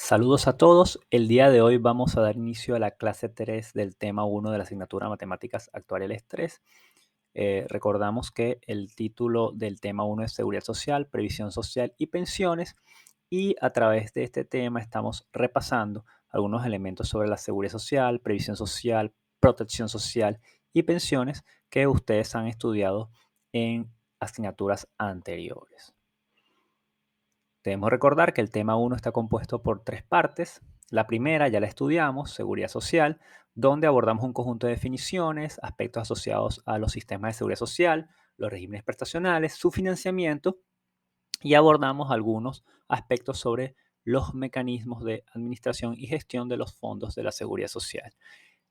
Saludos a todos. El día de hoy vamos a dar inicio a la clase 3 del tema 1 de la asignatura Matemáticas Actuariales 3. Recordamos que el título del tema 1 es Seguridad Social, Previsión Social y Pensiones, y a través de este tema estamos repasando algunos elementos sobre la seguridad social, previsión social, protección social y pensiones que ustedes han estudiado en asignaturas anteriores. Debemos recordar que el tema 1 está compuesto por tres partes. La primera ya la estudiamos, seguridad social, donde abordamos un conjunto de definiciones, aspectos asociados a los sistemas de seguridad social, los regímenes prestacionales, su financiamiento, y abordamos algunos aspectos sobre los mecanismos de administración y gestión de los fondos de la seguridad social.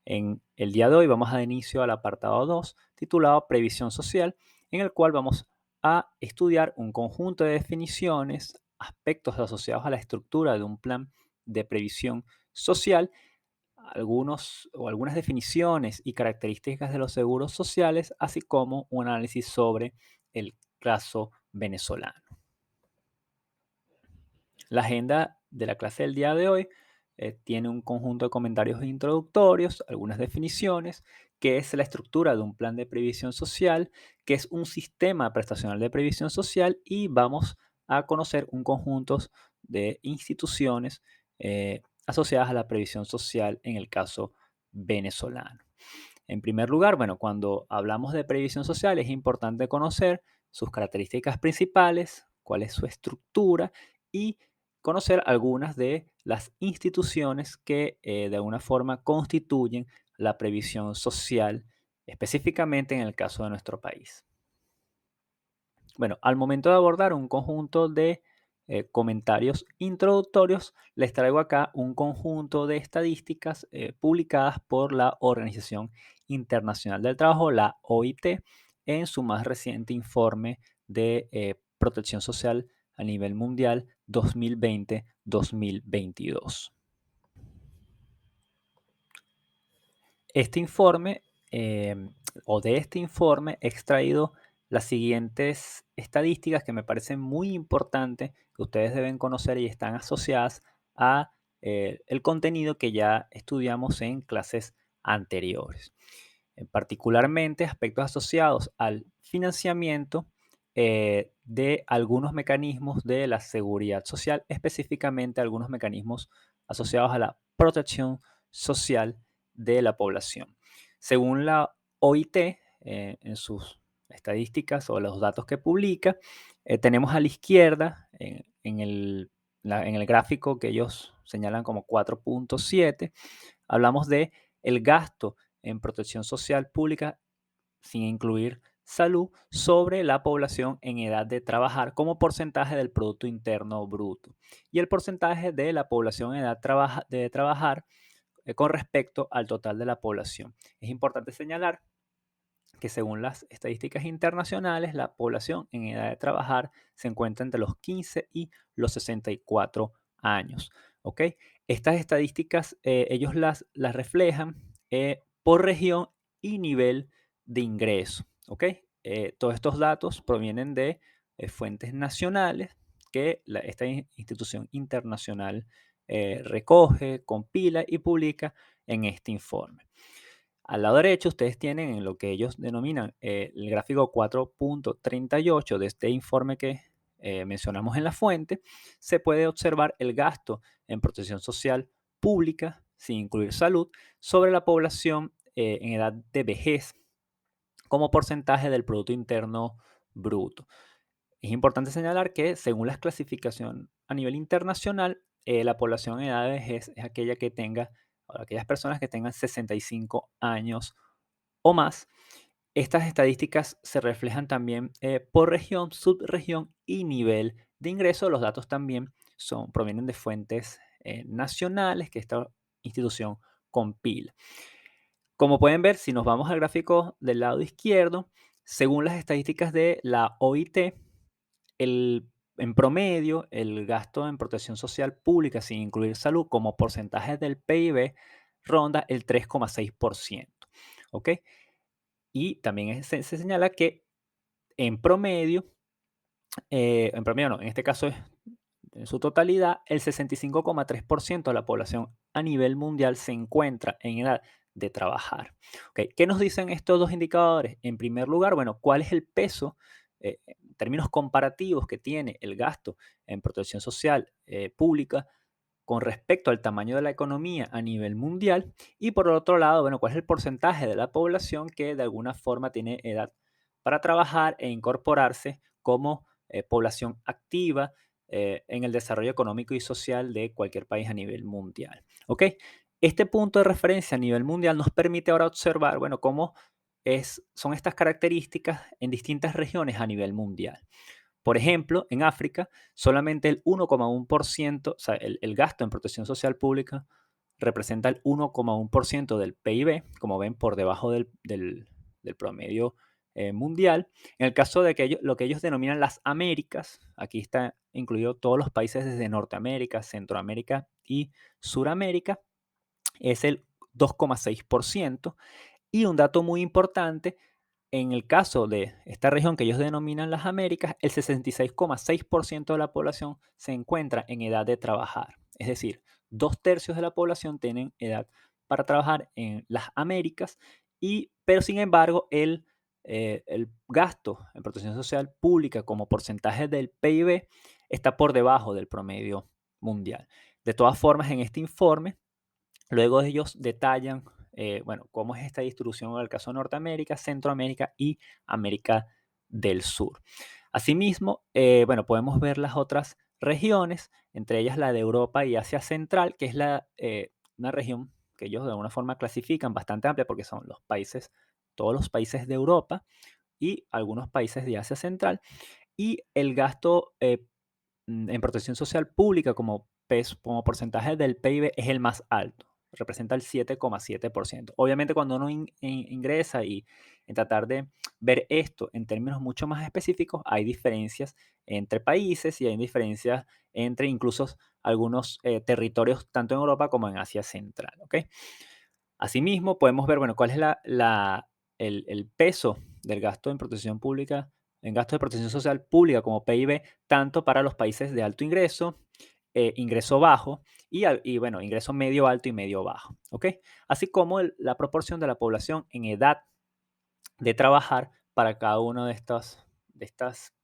En el día de hoy vamos a dar inicio al apartado 2, titulado Previsión Social, en el cual vamos a estudiar un conjunto de definiciones, aspectos asociados a la estructura de un plan de previsión social, algunas definiciones y características de los seguros sociales, así como un análisis sobre el caso venezolano. La agenda de la clase del día de hoy tiene un conjunto de comentarios introductorios, algunas definiciones, qué es la estructura de un plan de previsión social, qué es un sistema prestacional de previsión social, y vamos a conocer un conjunto de instituciones asociadas a la previsión social en el caso venezolano. En primer lugar, bueno, cuando hablamos de previsión social es importante conocer sus características principales, cuál es su estructura y conocer algunas de las instituciones que de alguna forma constituyen la previsión social, específicamente en el caso de nuestro país. Bueno, al momento de abordar un conjunto de comentarios introductorios, les traigo acá un conjunto de estadísticas publicadas por la Organización Internacional del Trabajo, la OIT, en su más reciente informe de protección social a nivel mundial 2020-2022. Este informe, de este informe he extraído las siguientes estadísticas que me parecen muy importantes, que ustedes deben conocer y están asociadas a el contenido que ya estudiamos en clases anteriores. Particularmente aspectos asociados al financiamiento de algunos mecanismos de la seguridad social, específicamente algunos mecanismos asociados a la protección social de la población. Según la OIT, en sus estadísticas o los datos que publica, tenemos a la izquierda, en el gráfico que ellos señalan como 4.7, hablamos de el gasto en protección social pública sin incluir salud sobre la población en edad de trabajar como porcentaje del Producto Interno Bruto, y el porcentaje de la población en edad de trabajar con respecto al total de la población. Es importante señalar que según las estadísticas internacionales, la población en edad de trabajar se encuentra entre los 15 y los 64 años. ¿Ok? Estas estadísticas ellos las reflejan por región y nivel de ingreso. ¿Ok? Todos estos datos provienen de fuentes nacionales que esta institución internacional recoge, compila y publica en este informe. Al lado derecho ustedes tienen en lo que ellos denominan el gráfico 4.38 de este informe que mencionamos en la fuente. Se puede observar el gasto en protección social pública, sin incluir salud, sobre la población en edad de vejez como porcentaje del Producto Interno Bruto. Es importante señalar que según la clasificación a nivel internacional, la población en edad de vejez es aquella que tenga, o aquellas personas que tengan 65 años o más. Estas estadísticas se reflejan también por región, subregión y nivel de ingreso. Los datos también provienen de fuentes nacionales que esta institución compila. Como pueden ver, si nos vamos al gráfico del lado izquierdo, según las estadísticas de la OIT, en promedio, el gasto en protección social pública, sin incluir salud, como porcentaje del PIB, ronda el 3,6%. ¿Ok? Y también se señala que en promedio no, en este caso es en su totalidad, el 65,3% de la población a nivel mundial se encuentra en edad de trabajar. ¿Ok? ¿Qué nos dicen estos dos indicadores? En primer lugar, bueno, ¿cuál es el peso en términos comparativos que tiene el gasto en protección social pública con respecto al tamaño de la economía a nivel mundial? Y por otro lado, bueno, ¿cuál es el porcentaje de la población que de alguna forma tiene edad para trabajar e incorporarse como población activa en el desarrollo económico y social de cualquier país a nivel mundial? ¿Ok? Este punto de referencia a nivel mundial nos permite ahora observar, bueno, cómo son estas características en distintas regiones a nivel mundial. Por ejemplo, en África, solamente el 1,1%, o sea, el gasto en protección social pública representa el 1,1% del PIB, como ven, por debajo del promedio mundial. En el caso de que lo que ellos denominan las Américas, aquí está incluido todos los países desde Norteamérica, Centroamérica y Suramérica, es el 2,6%. Y un dato muy importante, en el caso de esta región que ellos denominan las Américas, el 66,6% de la población se encuentra en edad de trabajar. Es decir, 2/3 de la población tienen edad para trabajar en las Américas, pero sin embargo el gasto en protección social pública como porcentaje del PIB está por debajo del promedio mundial. De todas formas, en este informe luego ellos detallan, bueno, cómo es esta distribución en el caso de Norteamérica, Centroamérica y América del Sur. Asimismo, bueno, podemos ver las otras regiones, entre ellas la de Europa y Asia Central, que es una región que ellos de alguna forma clasifican bastante amplia porque son los países, todos los países de Europa y algunos países de Asia Central. Y el gasto en protección social pública como porcentaje del PIB es el más alto, representa el 7,7%. Obviamente cuando uno ingresa y en tratar de ver esto en términos mucho más específicos, hay diferencias entre países y hay diferencias entre incluso algunos territorios tanto en Europa como en Asia Central. ¿Ok? Asimismo, podemos ver, bueno, cuál es el peso del gasto en protección pública, en gasto de protección social pública como PIB, tanto para los países de alto ingreso, ingreso bajo y, bueno, ingreso medio alto y medio bajo, ¿ok? Así como la proporción de la población en edad de trabajar para cada una de estas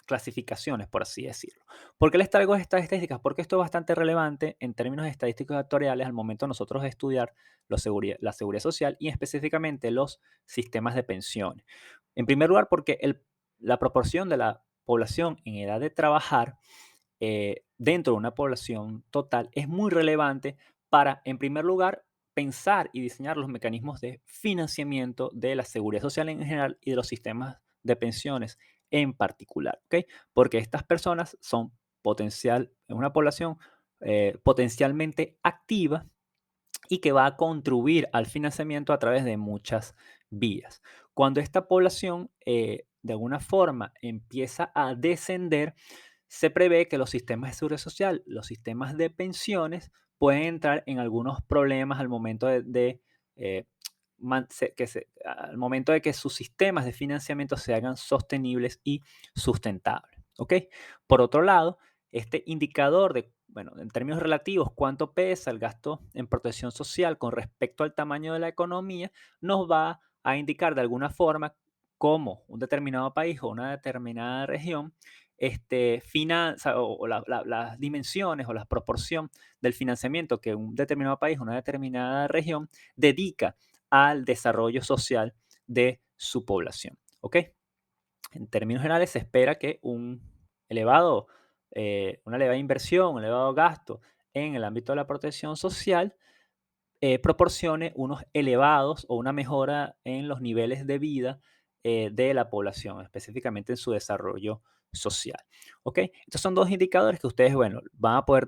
clasificaciones, por así decirlo. ¿Por qué les traigo estas estadísticas? Porque esto es bastante relevante en términos estadísticos actuariales al momento de nosotros de estudiar la seguridad social y específicamente los sistemas de pensiones. En primer lugar, porque la proporción de la población en edad de trabajar dentro de una población total es muy relevante para, en primer lugar, pensar y diseñar los mecanismos de financiamiento de la seguridad social en general y de los sistemas de pensiones en particular, ¿ok? Porque estas personas son en una población potencialmente activa y que va a contribuir al financiamiento a través de muchas vías. Cuando esta población de alguna forma empieza a descender, se prevé que los sistemas de seguridad social, los sistemas de pensiones, pueden entrar en algunos problemas al momento eh, al momento de que sus sistemas de financiamiento se hagan sostenibles y sustentables. ¿Ok? Por otro lado, este indicador de, bueno, en términos relativos, cuánto pesa el gasto en protección social con respecto al tamaño de la economía, nos va a indicar de alguna forma cómo un determinado país o una determinada región finanza o las dimensiones o la proporción del financiamiento que un determinado país, una determinada región dedica al desarrollo social de su población. ¿Ok? En términos generales, se espera que una elevada inversión, un elevado gasto en el ámbito de la protección social proporcione unos elevados o una mejora en los niveles de vida de la población, específicamente en su desarrollo social. ¿Ok? Estos son dos indicadores que ustedes, bueno, van a poder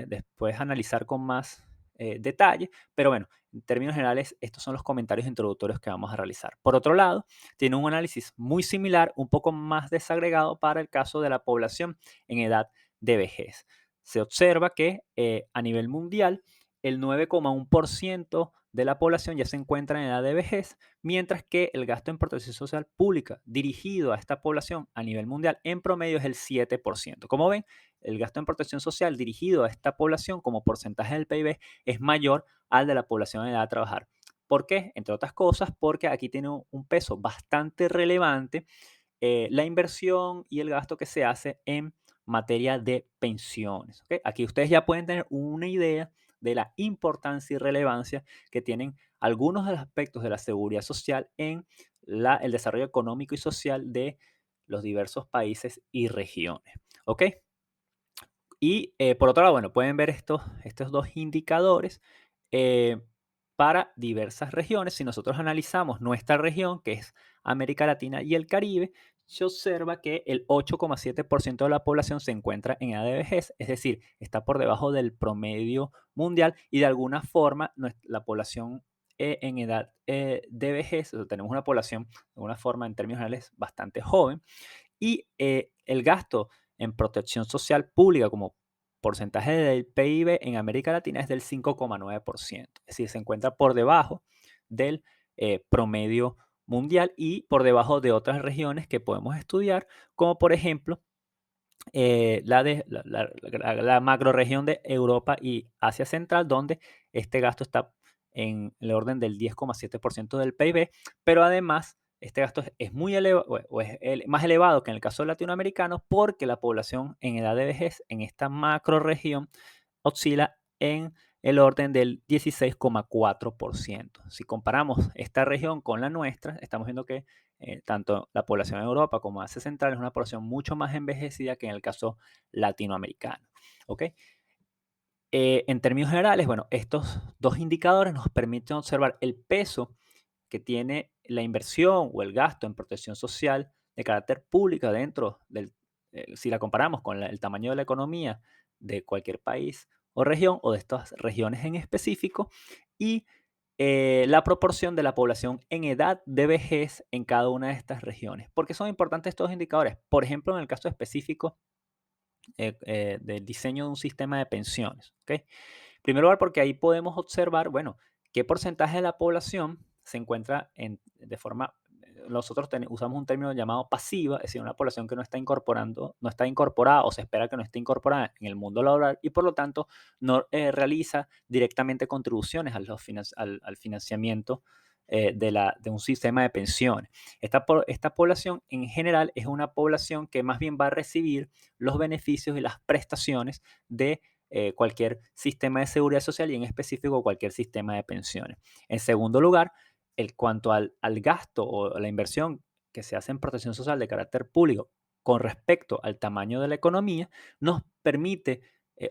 después analizar con más detalle, pero bueno, en términos generales, estos son los comentarios introductorios que vamos a realizar. Por otro lado, tiene un análisis muy similar, un poco más desagregado para el caso de la población en edad de vejez. Se observa que a nivel mundial, el 9,1% de la población ya se encuentra en edad de vejez, mientras que el gasto en protección social pública dirigido a esta población a nivel mundial en promedio es el 7%. Como ven, el gasto en protección social dirigido a esta población como porcentaje del PIB es mayor al de la población en edad de trabajar. ¿Por qué? Entre otras cosas, porque aquí tiene un peso bastante relevante la inversión y el gasto que se hace en materia de pensiones. ¿Ok? Aquí ustedes ya pueden tener una idea de la importancia y relevancia que tienen algunos de los aspectos de la seguridad social en el desarrollo económico y social de los diversos países y regiones. ¿Ok? Y por otro lado, bueno, pueden ver estos dos indicadores eh, para diversas regiones. Si nosotros analizamos nuestra región, que es América Latina y el Caribe, se observa que el 8,7% de la población se encuentra en edad de vejez, es decir, está por debajo del promedio mundial y de alguna forma la población en edad de vejez, o sea, tenemos una población de alguna forma en términos generales bastante joven y el gasto en protección social pública como porcentaje del PIB en América Latina es del 5,9%. Es decir, se encuentra por debajo del promedio mundial y por debajo de otras regiones que podemos estudiar, como por ejemplo la macrorregión de Europa y Asia Central, donde este gasto está en el orden del 10,7% del PIB, pero además este gasto es muy elevado, o es más elevado que en el caso de latinoamericanos, porque la población en edad de vejez en esta macrorregión oscila en el orden del 16,4%. Si comparamos esta región con la nuestra, estamos viendo que tanto la población en Europa como Asia Central es una población mucho más envejecida que en el caso latinoamericano. ¿Ok? En términos generales, bueno, estos dos indicadores nos permiten observar el peso que tiene la inversión o el gasto en protección social de carácter público dentro si la comparamos con el tamaño de la economía de cualquier país o región o de estas regiones en específico y la proporción de la población en edad de vejez en cada una de estas regiones. ¿Por qué son importantes estos indicadores? Por ejemplo, en el caso específico del diseño de un sistema de pensiones. ¿Ok? En primer lugar, porque ahí podemos observar, bueno, qué porcentaje de la población se encuentra de forma, nosotros usamos un término llamado pasiva, es decir, una población que no está incorporando, no está incorporada o se espera que no esté incorporada en el mundo laboral y por lo tanto no realiza directamente contribuciones al financiamiento de un sistema de pensiones. Esta población en general es una población que más bien va a recibir los beneficios y las prestaciones de cualquier sistema de seguridad social y en específico cualquier sistema de pensiones. En segundo lugar, cuanto al gasto o la inversión que se hace en protección social de carácter público con respecto al tamaño de la economía, nos permite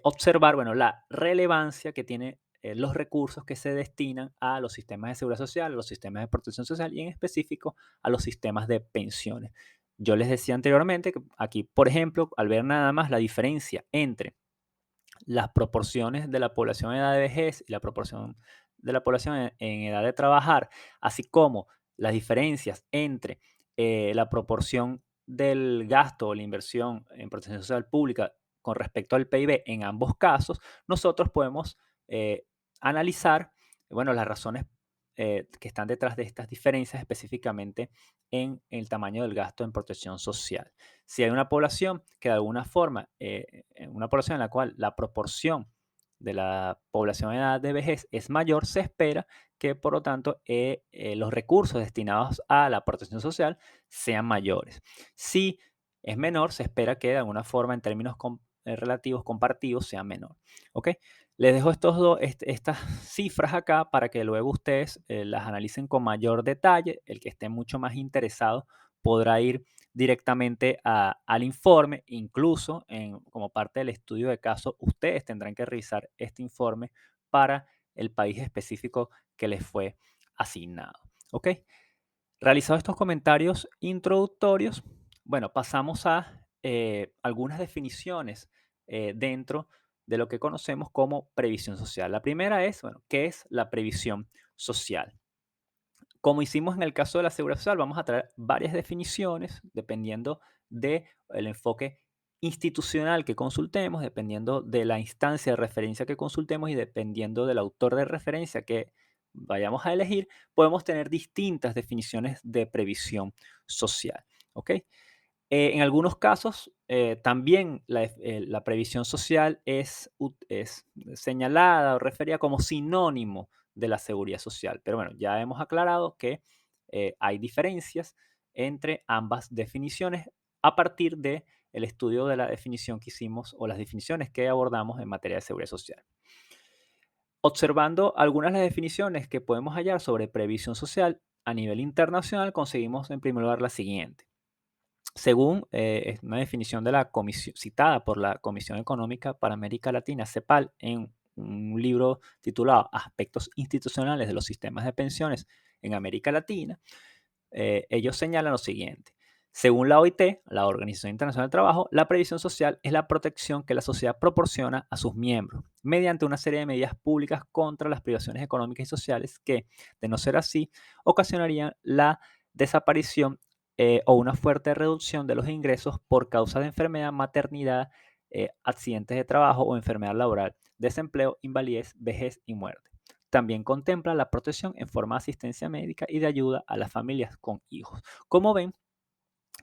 observar bueno, la relevancia que tiene los recursos que se destinan a los sistemas de seguridad social, a los sistemas de protección social y en específico a los sistemas de pensiones. Yo les decía anteriormente que aquí, por ejemplo, al ver nada más la diferencia entre las proporciones de la población en edad de vejez y la proporción de la población en edad de trabajar, así como las diferencias entre la proporción del gasto o la inversión en protección social pública con respecto al PIB en ambos casos, nosotros podemos eh, analizar, bueno, las razones que están detrás de estas diferencias específicamente en el tamaño del gasto en protección social. Si hay una población que de alguna forma, en una población en la cual la proporción de la población en edad de vejez es mayor, se espera que por lo tanto los recursos destinados a la protección social sean mayores. Si es menor, se espera que de alguna forma en términos relativos comparativos sea menor. ¿Ok? Les dejo estas cifras acá para que luego ustedes las analicen con mayor detalle. El que esté mucho más interesado podrá ir directamente al informe, incluso como parte del estudio de caso, ustedes tendrán que revisar este informe para el país específico que les fue asignado. ¿Ok? Realizados estos comentarios introductorios, bueno, pasamos a algunas definiciones dentro de lo que conocemos como previsión social. La primera es, bueno, ¿qué es la previsión social? Como hicimos en el caso de la seguridad social, vamos a traer varias definiciones dependiendo del enfoque institucional que consultemos, dependiendo de la instancia de referencia que consultemos y dependiendo del autor de referencia que vayamos a elegir, podemos tener distintas definiciones de previsión social. ¿Ok? En algunos casos, también la previsión social es señalada o referida como sinónimo de la seguridad social. Pero bueno, ya hemos aclarado que hay diferencias entre ambas definiciones a partir de el estudio de la definición que hicimos o las definiciones que abordamos en materia de seguridad social. Observando algunas de las definiciones que podemos hallar sobre previsión social a nivel internacional, conseguimos en primer lugar la siguiente. Según es una definición de la comisión, citada por la Comisión Económica para América Latina, CEPAL, en un libro titulado Aspectos institucionales de los sistemas de pensiones en América Latina, ellos señalan lo siguiente. Según la OIT, la Organización Internacional del Trabajo, la previsión social es la protección que la sociedad proporciona a sus miembros mediante una serie de medidas públicas contra las privaciones económicas y sociales que, de no ser así, ocasionarían la desaparición o una fuerte reducción de los ingresos por causa de enfermedad, maternidad, accidentes de trabajo o enfermedad laboral, desempleo, invalidez, vejez y muerte. También contempla la protección en forma de asistencia médica y de ayuda a las familias con hijos. Como ven,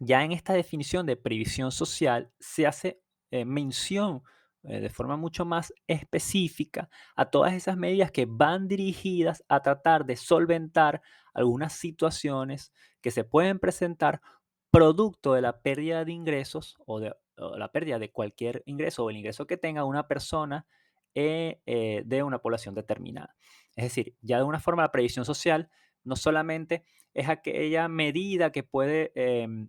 ya en esta definición de previsión social se hace mención de forma mucho más específica a todas esas medidas que van dirigidas a tratar de solventar algunas situaciones que se pueden presentar producto de la pérdida de ingresos o la pérdida de cualquier ingreso o el ingreso que tenga una persona de una población determinada. Es decir, ya de una forma la previsión social no solamente es aquella medida que puede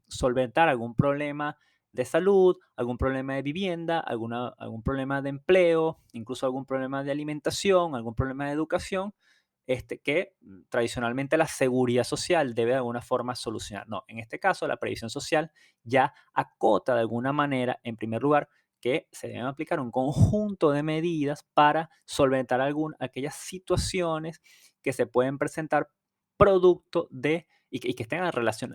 solventar algún problema de salud, algún problema de vivienda, algún problema de empleo, incluso algún problema de alimentación, algún problema de educación, que tradicionalmente la seguridad social debe de alguna forma solucionar. No, en este caso la previsión social ya acota de alguna manera, en primer lugar, que se deben aplicar un conjunto de medidas para solventar aquellas situaciones que se pueden presentar producto de y que estén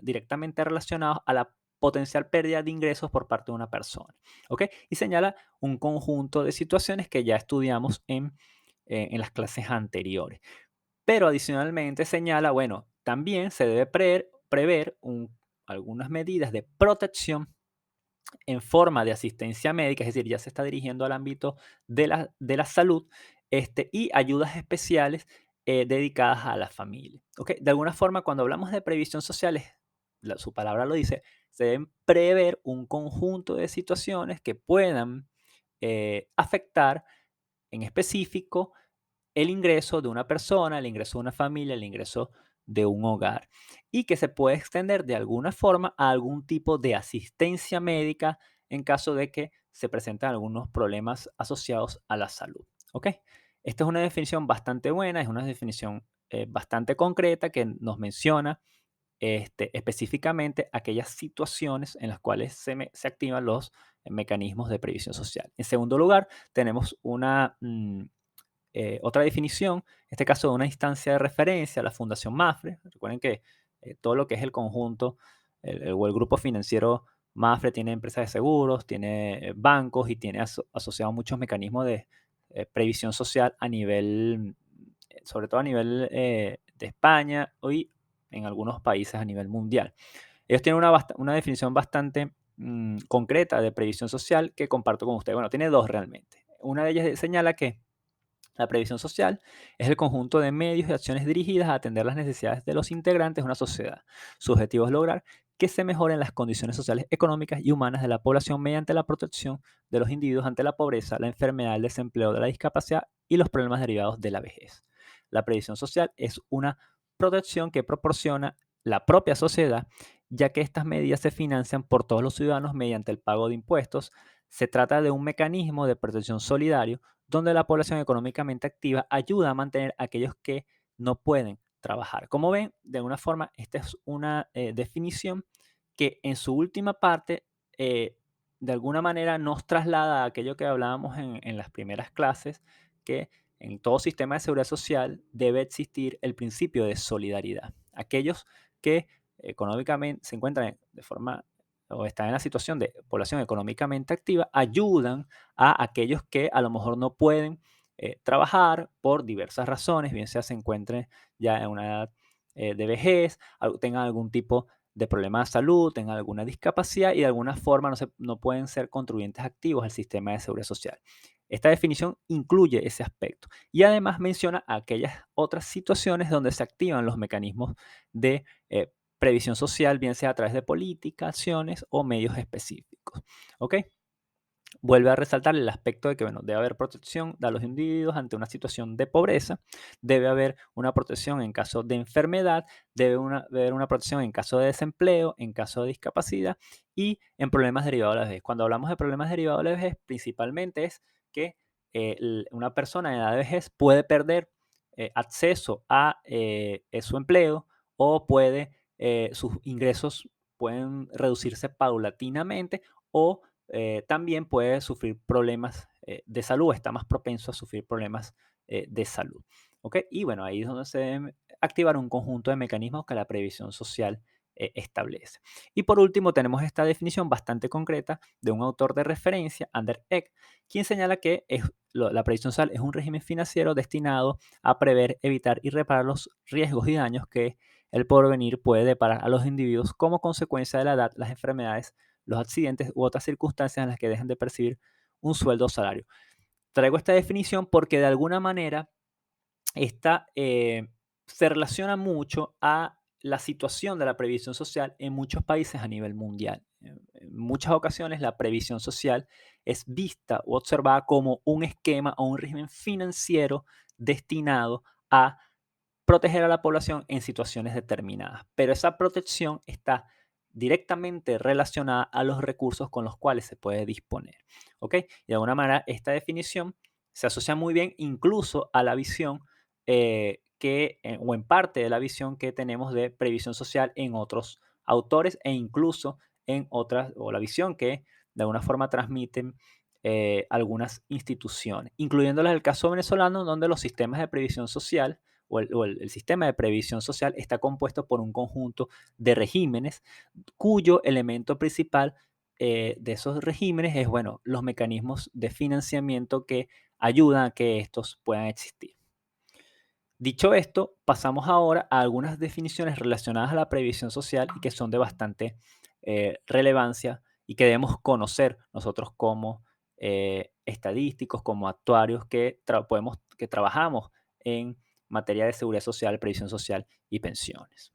directamente relacionados a la potencial pérdida de ingresos por parte de una persona. ¿Ok? Y señala un conjunto de situaciones que ya estudiamos en las clases anteriores. Pero adicionalmente señala, bueno, también se debe prever algunas medidas de protección en forma de asistencia médica, es decir, ya se está dirigiendo al ámbito de la salud, y ayudas especiales dedicadas a la familia. ¿Ok? De alguna forma, cuando hablamos de previsión social, su palabra lo dice, se deben prever un conjunto de situaciones que puedan afectar en específico el ingreso de una persona, el ingreso de una familia, el ingreso de un hogar y que se puede extender de alguna forma a algún tipo de asistencia médica en caso de que se presenten algunos problemas asociados a la salud. ¿Ok? Esta es una definición bastante buena, es una definición bastante concreta que nos menciona específicamente aquellas situaciones en las cuales se activan los mecanismos de previsión social. En segundo lugar, tenemos otra definición, en este caso de una instancia de referencia, la Fundación MAFRE. Recuerden que todo lo que es el conjunto o el grupo financiero MAFRE tiene empresas de seguros, tiene bancos y tiene asociados muchos mecanismos de previsión social a nivel, sobre todo a nivel de España y en algunos países a nivel mundial. Ellos tienen una definición bastante concreta de previsión social que comparto con ustedes. Bueno, tiene dos realmente. Una de ellas señala que la previsión social es el conjunto de medios y acciones dirigidas a atender las necesidades de los integrantes de una sociedad. Su objetivo es lograr que se mejoren las condiciones sociales, económicas y humanas de la población mediante la protección de los individuos ante la pobreza, la enfermedad, el desempleo, de la discapacidad y los problemas derivados de la vejez. La previsión social es una protección que proporciona la propia sociedad, ya que estas medidas se financian por todos los ciudadanos mediante el pago de impuestos. Se trata de un mecanismo de protección solidario donde la población económicamente activa ayuda a mantener a aquellos que no pueden trabajar. Como ven, de alguna forma, esta es una definición que en su última parte, de alguna manera, nos traslada a aquello que hablábamos en las primeras clases, que en todo sistema de seguridad social debe existir el principio de solidaridad. Aquellos que económicamente se encuentran de forma o están en la situación de población económicamente activa ayudan a aquellos que a lo mejor no pueden trabajar por diversas razones, bien sea se encuentren ya en una edad de vejez, tengan algún tipo de problema de salud, tengan alguna discapacidad y de alguna forma no pueden ser contribuyentes activos al sistema de seguridad social. Esta definición incluye ese aspecto y además menciona aquellas otras situaciones donde se activan los mecanismos de previsión social, bien sea a través de políticas, acciones o medios específicos. ¿Ok? Vuelve a resaltar el aspecto de que, bueno, debe haber protección de los individuos ante una situación de pobreza, debe haber una protección en caso de enfermedad, haber una protección en caso de desempleo, en caso de discapacidad y en problemas derivados de la vejez. Cuando hablamos de problemas derivados de la vejez, principalmente es que una persona en edad de vejez puede perder acceso a su empleo o sus ingresos pueden reducirse paulatinamente o también puede sufrir problemas de salud, está más propenso a sufrir problemas de salud. ¿Ok? Y bueno, ahí es donde se deben activar un conjunto de mecanismos que la previsión social establece. Y por último, tenemos esta definición bastante concreta de un autor de referencia, Ander Eck, quien señala que la previsión social es un régimen financiero destinado a prever, evitar y reparar los riesgos y daños que el porvenir puede deparar a los individuos como consecuencia de la edad, las enfermedades, los accidentes u otras circunstancias en las que dejan de percibir un sueldo o salario. Traigo esta definición porque de alguna manera esta se relaciona mucho a la situación de la previsión social en muchos países a nivel mundial. En muchas ocasiones la previsión social es vista o observada como un esquema o un régimen financiero destinado a proteger a la población en situaciones determinadas, pero esa protección está directamente relacionada a los recursos con los cuales se puede disponer. ¿Ok? Y de alguna manera esta definición se asocia muy bien incluso a la visión o en parte de la visión que tenemos de previsión social en otros autores e incluso en otras, o la visión que de alguna forma transmiten algunas instituciones, incluyéndolas el caso venezolano, donde los sistemas de previsión social el sistema de previsión social está compuesto por un conjunto de regímenes cuyo elemento principal de esos regímenes es, bueno, los mecanismos de financiamiento que ayudan a que estos puedan existir. Dicho esto, pasamos ahora a algunas definiciones relacionadas a la previsión social y que son de bastante relevancia y que debemos conocer nosotros como estadísticos, como actuarios que trabajamos en materia de seguridad social, previsión social y pensiones.